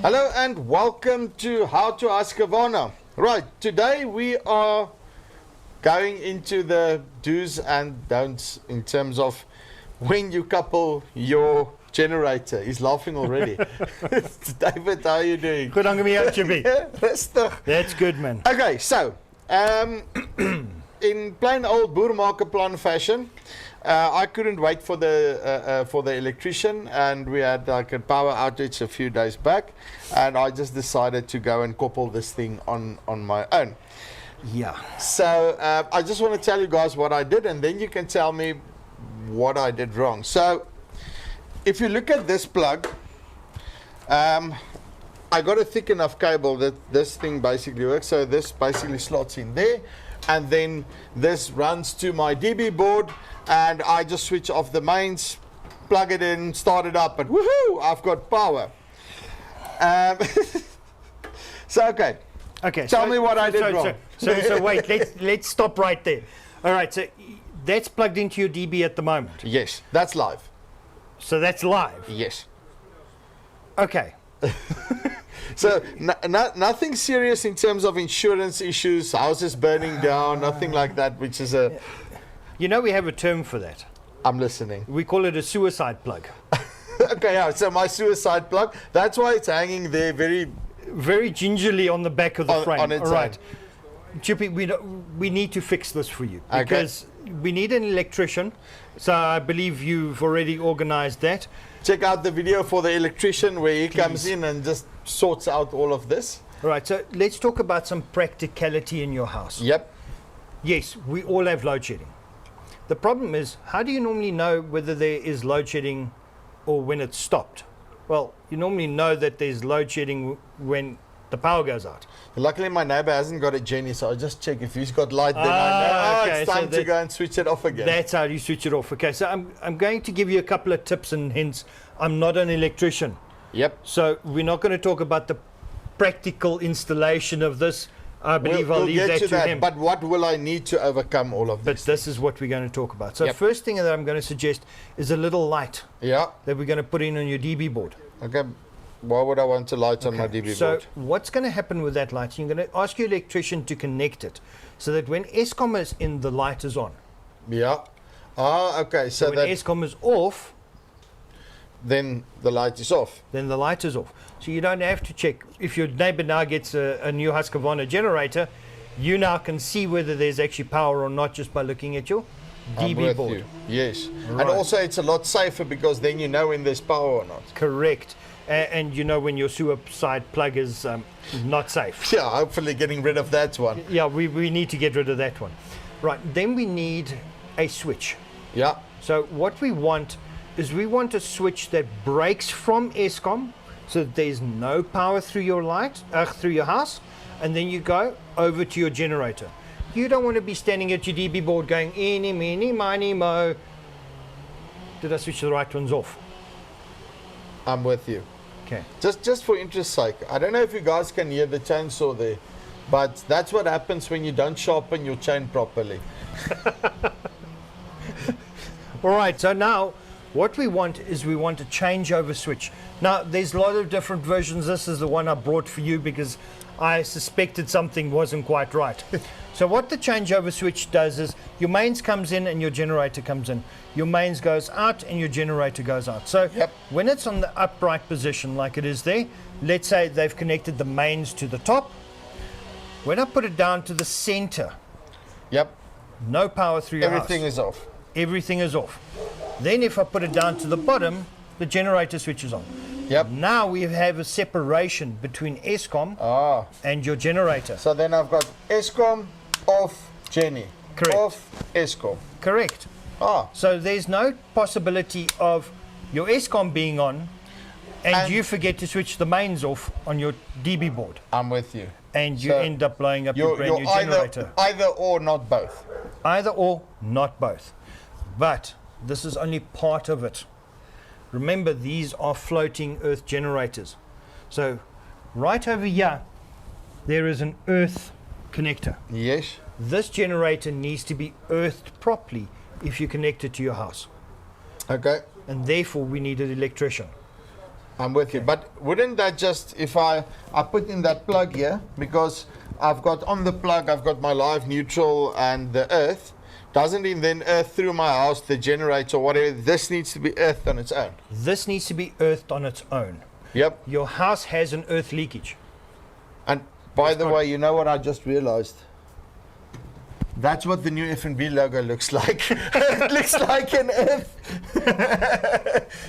Hello and welcome to How to Husqvarna. Right, today we are going into the do's and don'ts in terms of when you couple your generator. He's laughing already. David, how are you doing? Goed, dank je, Chippy. Rustig. That's good, man. Okay, so in plain old boermakerplan fashion, I couldn't wait for the electrician, and we had like a power outage a few days back, and I just decided to go and couple this thing on my own. Yeah. So I just want to tell you guys what I did, and then you can tell me what I did wrong. So if you look at this plug, I got a thick enough cable that this thing basically works. So this basically slots in there, and then this runs to my DB board, and I just switch off the mains, plug it in, start it up, and woohoo, I've got power. So okay. Okay. Tell me what I did wrong. So wait, let's stop right there. All right, so that's plugged into your DB at the moment. Yes, that's live. So that's live. Yes. Okay. So nothing serious in terms of insurance issues, houses burning down, nothing like that, which is a... You know we have a term for that. I'm listening. We call it a suicide plug. Okay, yeah, so my suicide plug, that's why it's hanging there very gingerly on the back of the frame. On its all right. Chippy, we need to fix this for you, because we need an electrician. So I believe you've already organized that. Check out the video for the electrician where he comes in and just sorts out all of this. All right, so let's talk about some practicality in your house. Yep. Yes, we all have load shedding. The problem is, how do you normally know whether there is load shedding or when it's stopped? Well, you normally know that there's load shedding when the power goes out. Luckily, my neighbor hasn't got a Jenny, so I'll just check if he's got light. Then I know it's time to go and switch it off again. That's how you switch it off. Okay, so I'm going to give you a couple of tips and hints. I'm not an electrician. Yep. So we're not going to talk about the practical installation of this. I believe I'll leave that to him. But what will I need to overcome all of this? But this is what we're going to talk about. So first thing that I'm going to suggest is a little light that we're going to put in on your DB board. Okay. Why would I want a light on my DB board? So what's going to happen with that light? You're going to ask your electrician to connect it so that when Eskom is in, the light is on. Yeah. Ah, okay. So when Eskom is off, then the light is off. Then the light is off. So you don't have to check. If your neighbor now gets a new Husqvarna generator, you now can see whether there's actually power or not just by looking at your DB board. Yes. Right. And also it's a lot safer because then you know when there's power or not. Correct. And you know when your suicide plug is not safe. Yeah, hopefully getting rid of that one. Yeah, we need to get rid of that one. Right, then we need a switch. Yeah. So what we want is we want a switch that breaks from Eskom so that there's no power through your through your house, and then you go over to your generator. You don't want to be standing at your DB board going, eeny, meeny, miny, mo. Did I switch the right ones off? I'm with you. Okay. Just for interest's sake, I don't know if you guys can hear the chainsaw there, but that's what happens when you don't sharpen your chain properly. All right, so now what we want is we want a changeover switch. Now, there's a lot of different versions. This is the one I brought for you because I suspected something wasn't quite right. So what the changeover switch does is your mains comes in and your generator comes in. Your mains goes out and your generator goes out. So when it's on the upright position like it is there, let's say they've connected the mains to the top. When I put it down to the center, no power through your house. Everything is off. Everything is off. Then if I put it down to the bottom, the generator switches on. Now we have a separation between Eskom and your generator. So then I've got Eskom, off, Jenny. Correct. Off, Eskom. Correct. So there's no possibility of your Eskom being on and you forget to switch the mains off on your DB board. I'm with you. And you end up blowing up your brand new generator. Either or, not both. Either or, not both. But this is only part of it. Remember, these are floating earth generators. So right over here, there is an earth connector. Yes. This generator needs to be earthed properly if you connect it to your house. Okay. And therefore, we need an electrician. I'm with you. But wouldn't that just, if I put in that plug here, because I've got on the plug, I've got my live neutral and the earth, doesn't it then earth through my house, the generator or whatever, this needs to be earthed on its own? This needs to be earthed on its own. Yep. Your house has an earth leakage. And by the way, you know what I just realized? That's what the new F&B logo looks like. It looks like an F.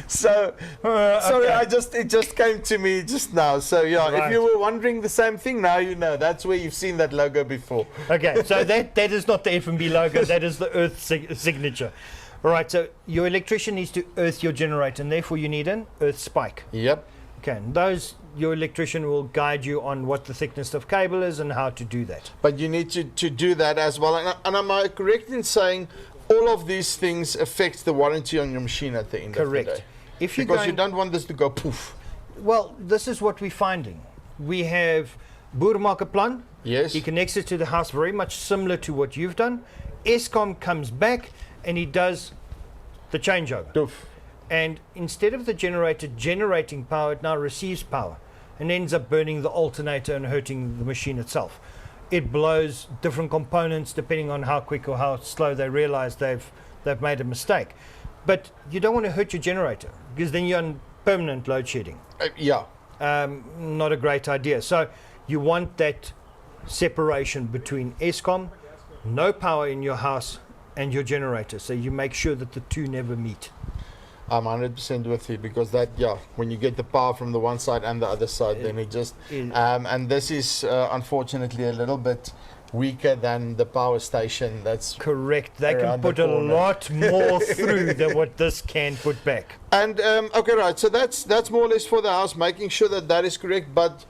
So, sorry, okay. it just came to me just now. So yeah, Right. if you were wondering the same thing, now you know. That's where you've seen that logo before. Okay, so that is not the F&B logo, that is the earth signature. All right, so your electrician needs to earth your generator, and therefore you need an earth spike. Yep. Okay, and your electrician will guide you on what the thickness of cable is and how to do that. But you need to do that as well. And am I correct in saying all of these things affect the warranty on your machine at the end Correct. of the day? If you're Because you don't want this to go poof. Well, this is what we're finding. We have Boer plan. Yes. He connects it to the house very much similar to what you've done. Eskom comes back and he does the changeover. Doof. And instead of the generator generating power, it now receives power and ends up burning the alternator and hurting the machine itself. It blows different components depending on how quick or how slow they realize they've made a mistake. But you don't want to hurt your generator because then you're on permanent load shedding. Yeah. Not a great idea. So you want that separation between Eskom, no power in your house, and your generator. So you make sure that the two never meet. I'm 100% with you because that, yeah, when you get the power from the one side and the other side, then it just, and this is unfortunately a little bit weaker than the power station. That's correct. They can around put the a corner. lot more through than what this can put back. And okay, right. So that's more or less for the house, making sure that that is correct. But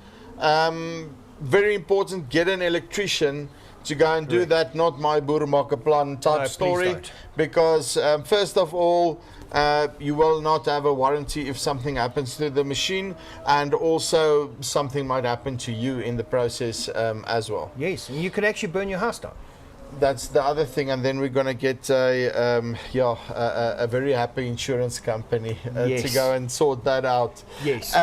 very important, get an electrician to go and do that. Not my Boeremakkerplan type No, story, please don't. because first of all, you will not have a warranty if something happens to the machine, and also something might happen to you in the process as well. Yes, and you could actually burn your house down. That's the other thing, and then we're going to get a very happy insurance company to Yes. go and sort that out. Yes.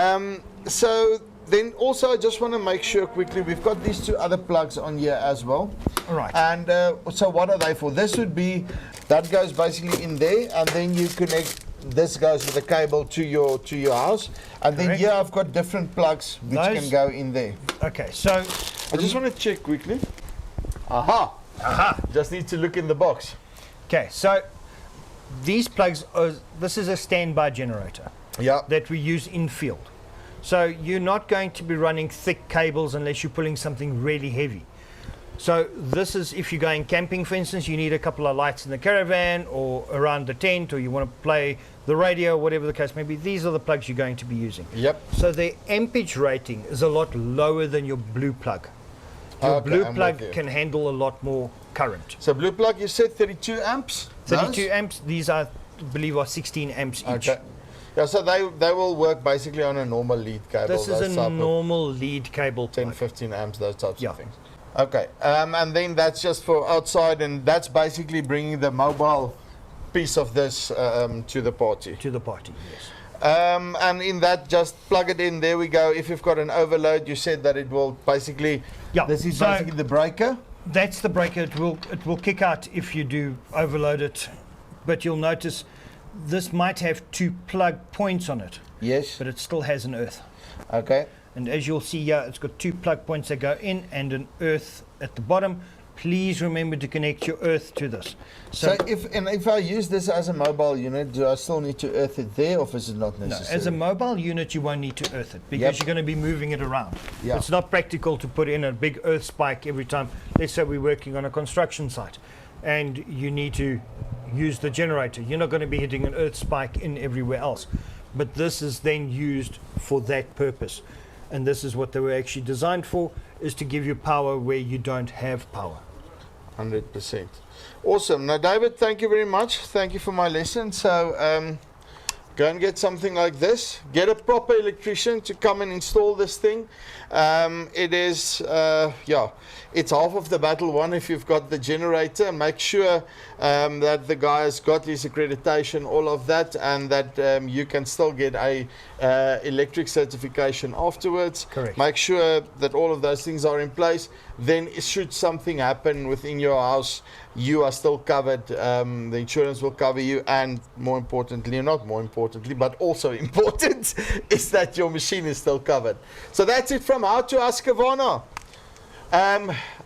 So then also I just want to make sure quickly, we've got these two other plugs on here as well. All right. And so what are they for? This would be, that goes basically in there, and then you connect, this goes with a cable to your house, and then Correct. here I've got different plugs which Those- can go in there. Okay, so I just want to check quickly. Aha! Just need to look in the box. okay, so these plugs are, this is a standby generator Yeah. that we use in field. So you're not going to be running thick cables unless you're pulling something really heavy. So this is, if you're going camping, for instance, you need a couple of lights in the caravan or around the tent, or you want to play the radio, whatever the case may be. These are the plugs you're going to be using. Yep. So their ampage rating is a lot lower than your blue plug. Your Okay, blue I'm plug with you. can handle a lot more current. So blue plug, you said 32 amps? 32 Those? amps, these I believe are 16 amps each. Okay. Yeah, so they will work basically on a normal lead cable. This is those a type of normal lead cable 10, plug. 15 amps, those types Yeah. of things. Okay, and then that's just for outside, and that's basically bringing the mobile piece of this to the party. To the party, yes. And in that, just plug it in, there we go. If you've got an overload, you said that it will basically, Yeah, this is so- basically the breaker. That's the breaker. It will kick out if you do overload it. But you'll notice this might have two plug points on it, Yes. but it still has an earth. Okay. And as you'll see here, it's got two plug points that go in and an earth at the bottom. Please remember to connect your earth to this. So if I use this as a mobile unit, do I still need to earth it there, or is it not No, necessary? as a mobile unit, you won't need to earth it because Yep. you're going to be moving it around. Yeah. It's not practical to put in a big earth spike every time. Let's say we're working on a construction site and you need to use the generator. You're not going to be hitting an earth spike in everywhere else. But this is then used for that purpose. And this is what they were actually designed for, is to give you power where you don't have power. 100%. Awesome. Now, David, thank you very much. Thank you for my lesson. So, go and get something like this. Get a proper electrician to come and install this thing. It is, yeah, it's half of the battle won if you've got the generator. Make sure that the guy has got his accreditation, all of that, and that you can still get a electric certification afterwards. Correct. Make sure that all of those things are in place. Then should something happen within your house, you are still covered. The insurance will cover you, and more importantly, not more importantly, but also important, is that your machine is still covered. So that's it from How to Husqvarna. I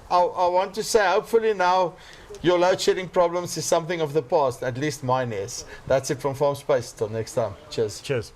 want to say, hopefully now your load shedding problems is something of the past. At least mine is. That's it from Farmspace. Till next time. Cheers. Cheers.